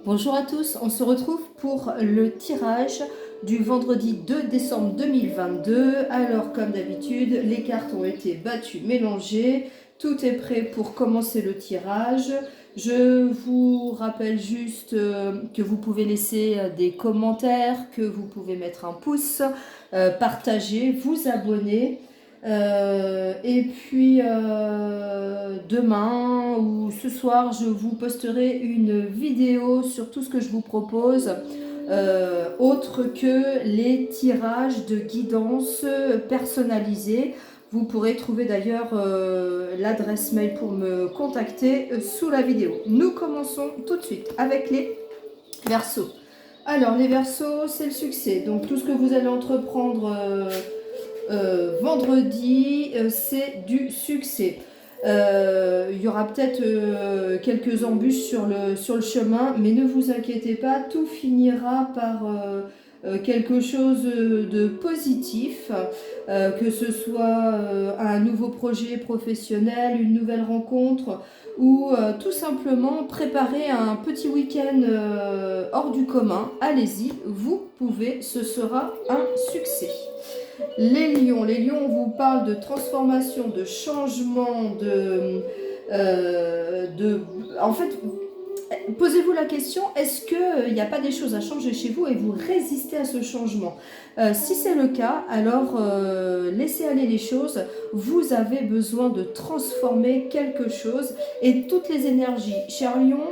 Bonjour à tous, on se retrouve pour le tirage du vendredi 2 décembre 2022. Alors comme d'habitude, les cartes ont été battues, mélangées, tout est prêt pour commencer le tirage. Je vous rappelle juste que vous pouvez laisser des commentaires, que vous pouvez mettre un pouce, partager, vous abonner. Et puis demain ou ce soir, je vous posterai une vidéo sur tout ce que je vous propose, autre que les tirages de guidance personnalisés. Vous pourrez trouver d'ailleurs l'adresse mail pour me contacter sous la vidéo. Nous commençons tout de suite avec les Verseaux. Alors les Verseaux, c'est le succès. Donc tout ce que vous allez entreprendre vendredi, c'est du succès. Il y aura peut-être quelques embûches sur le chemin, mais ne vous inquiétez pas, tout finira par quelque chose de positif, que ce soit un nouveau projet professionnel, une nouvelle rencontre, ou tout simplement préparer un petit week-end hors du commun. Allez-y, vous pouvez, ce sera un succès. Les lions, on vous parle de transformation, de changement, en fait, posez-vous la question, est-ce qu'il n'y a pas des choses à changer chez vous et vous résistez à ce changement? Si c'est le cas, alors laissez aller les choses. Vous avez besoin de transformer quelque chose et toutes les énergies, cher Lion,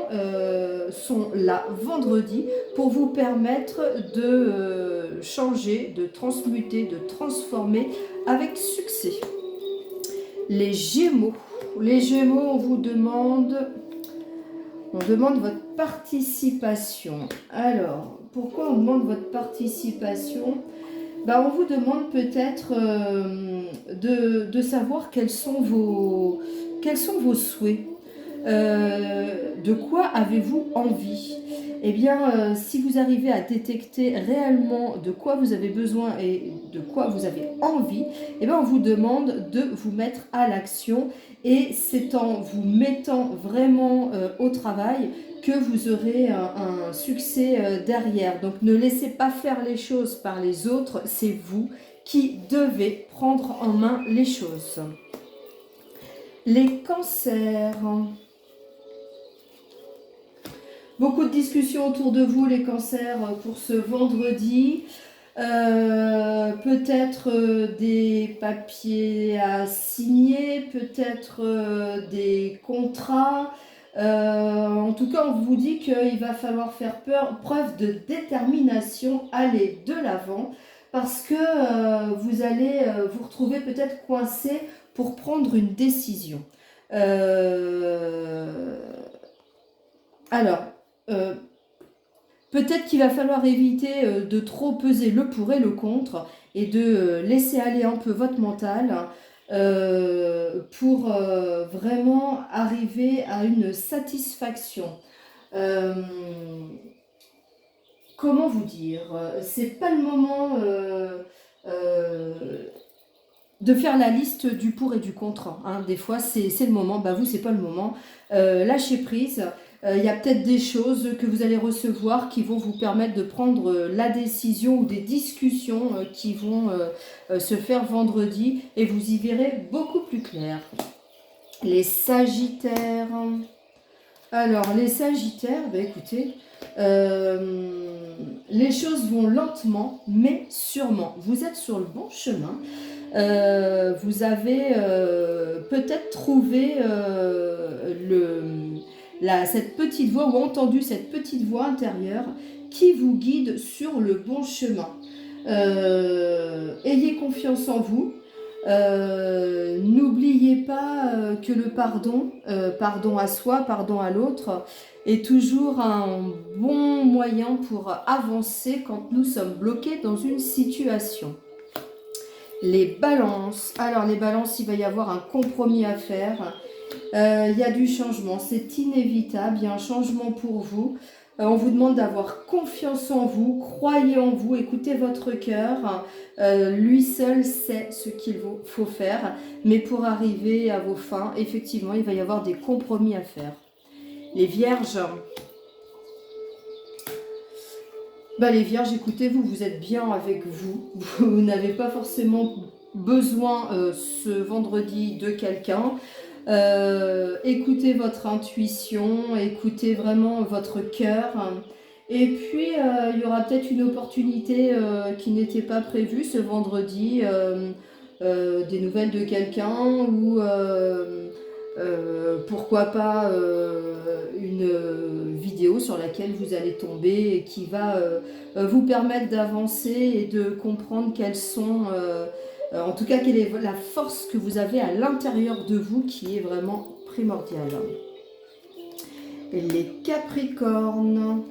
sont là vendredi pour vous permettre de changer, de transmuter, de transformer avec succès. Les Gémeaux, on vous demande... On demande votre participation. Alors, pourquoi on demande votre participation? On vous demande peut-être de savoir quels sont vos souhaits. De quoi avez-vous envie? Eh bien, si vous arrivez à détecter réellement de quoi vous avez besoin et de quoi vous avez envie, eh bien, on vous demande de vous mettre à l'action. Et c'est en vous mettant vraiment au travail que vous aurez un succès derrière. Donc ne laissez pas faire les choses par les autres, c'est vous qui devez prendre en main les choses. Les cancers. Beaucoup de discussions autour de vous, les cancers, pour ce vendredi. Peut-être des papiers à signer, peut-être des contrats. En tout cas, on vous dit qu'il va falloir faire preuve de détermination, aller de l'avant, parce que vous allez vous retrouver peut-être coincé pour prendre une décision. Alors, peut-être qu'il va falloir éviter de trop peser le pour et le contre et de laisser aller un peu votre mental pour vraiment arriver à une satisfaction. Comment vous dire? C'est pas le moment de faire la liste du pour et du contre. Hein. Des fois, c'est le moment. Vous, c'est pas le moment. Lâchez prise. Il y a peut-être des choses que vous allez recevoir qui vont vous permettre de prendre la décision ou des discussions qui vont se faire vendredi et vous y verrez beaucoup plus clair. Les Sagittaires. Alors, les Sagittaires, écoutez, les choses vont lentement, mais sûrement. Vous êtes sur le bon chemin. Vous avez peut-être trouvé cette petite voix ou entendu cette petite voix intérieure qui vous guide sur le bon chemin. Ayez confiance en vous. N'oubliez pas que le pardon à soi, pardon à l'autre, est toujours un bon moyen pour avancer quand nous sommes bloqués dans une situation. Les balances. Alors les balances, il va y avoir un compromis à faire. Il y a du changement, c'est inévitable, il y a un changement pour vous. On vous demande d'avoir confiance en vous, croyez en vous, écoutez votre cœur. Lui seul sait ce qu'il vous faut faire. Mais pour arriver à vos fins, effectivement, il va y avoir des compromis à faire. Les vierges. Bah, les vierges, écoutez-vous, vous êtes bien avec vous. Vous n'avez pas forcément besoin ce vendredi de quelqu'un. Écoutez votre intuition, écoutez vraiment votre cœur. Et puis, il y aura peut-être une opportunité qui n'était pas prévue ce vendredi, des nouvelles de quelqu'un ou pourquoi pas une vidéo sur laquelle vous allez tomber et qui va vous permettre d'avancer et de comprendre quelles sont, en tout cas, quelle est la force que vous avez à l'intérieur de vous qui est vraiment primordiale. Et les Capricornes.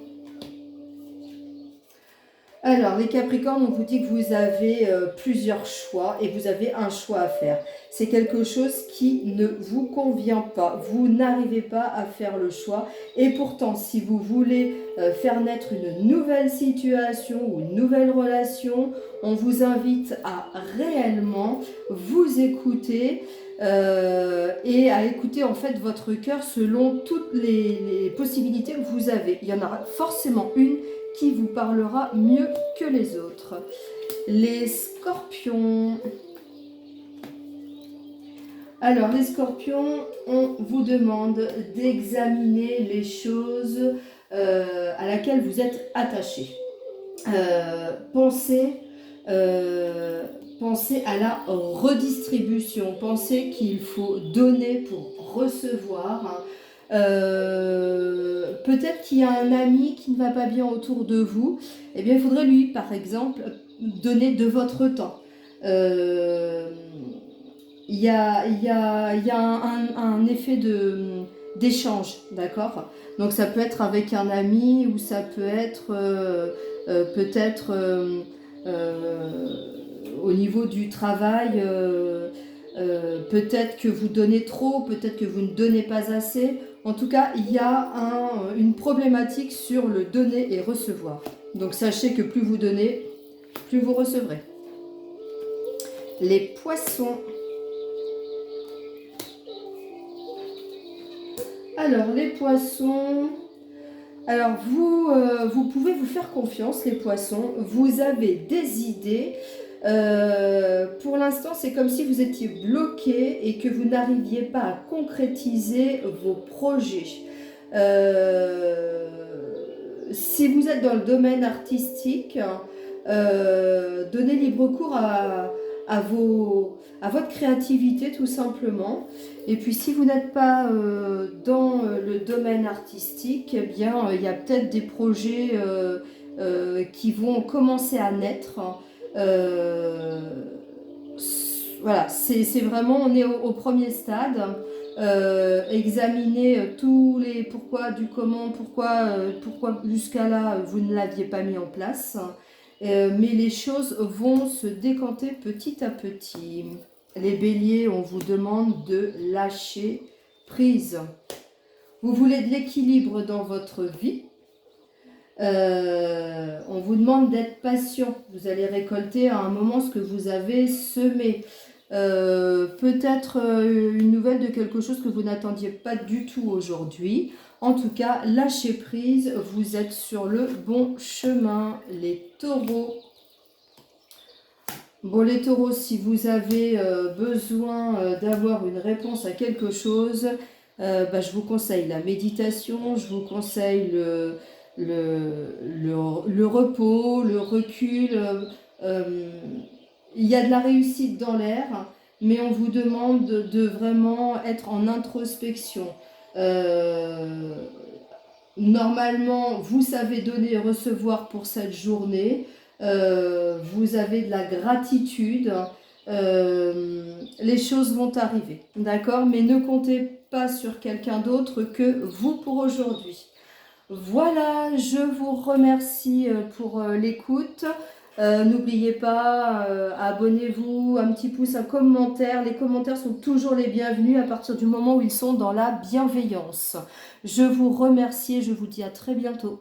Alors, les Capricornes, on vous dit que vous avez plusieurs choix et vous avez un choix à faire. C'est quelque chose qui ne vous convient pas. Vous n'arrivez pas à faire le choix. Et pourtant, si vous voulez faire naître une nouvelle situation ou une nouvelle relation, on vous invite à réellement vous écouter et à écouter en fait votre cœur selon toutes les possibilités que vous avez. Il y en aura forcément une qui vous parlera mieux que les autres. Les Scorpions. Alors, les Scorpions, on vous demande d'examiner les choses à laquelle vous êtes attaché. Pensez à la redistribution. Pensez qu'il faut donner pour recevoir. Peut-être qu'il y a un ami qui ne va pas bien autour de vous. Eh bien, il faudrait lui, par exemple, donner de votre temps. Il y a un effet d'échange, d'accord? Donc ça peut être avec un ami ou ça peut être peut-être au niveau du travail, peut-être que vous donnez trop, peut-être que vous ne donnez pas assez. En tout cas, il y a une problématique sur le donner et recevoir. Donc sachez que plus vous donnez, plus vous recevrez. Les Poissons. Alors, les Poissons... Alors, vous pouvez vous faire confiance, les Poissons. Vous avez des idées. Pour l'instant, c'est comme si vous étiez bloqué et que vous n'arriviez pas à concrétiser vos projets. Si vous êtes dans le domaine artistique, donnez libre cours à votre créativité tout simplement. Et puis si vous n'êtes pas dans le domaine artistique, eh bien il y a peut-être des projets qui vont commencer à naître. Voilà, c'est vraiment, on est au premier stade. Examiner tous les pourquoi, du comment, pourquoi jusqu'à là vous ne l'aviez pas mis en place. Mais les choses vont se décanter petit à petit. Les béliers, on vous demande de lâcher prise. Vous voulez de l'équilibre dans votre vie. On vous demande d'être patient. Vous allez récolter à un moment ce que vous avez semé. Peut-être une nouvelle de quelque chose que vous n'attendiez pas du tout aujourd'hui. En tout cas, lâchez prise, vous êtes sur le bon chemin. Les taureaux. Bon, les taureaux, si vous avez besoin d'avoir une réponse à quelque chose, je vous conseille la méditation, je vous conseille le repos, le recul. Il y a de la réussite dans l'air, mais on vous demande de vraiment être en introspection. Normalement, vous savez donner et recevoir pour cette journée. Vous avez de la gratitude. Les choses vont arriver, d'accord? Mais ne comptez pas sur quelqu'un d'autre que vous pour aujourd'hui. Voilà, je vous remercie pour l'écoute. N'oubliez pas, abonnez-vous, un petit pouce, un commentaire. Les commentaires sont toujours les bienvenus à partir du moment où ils sont dans la bienveillance. Je vous remercie et je vous dis à très bientôt.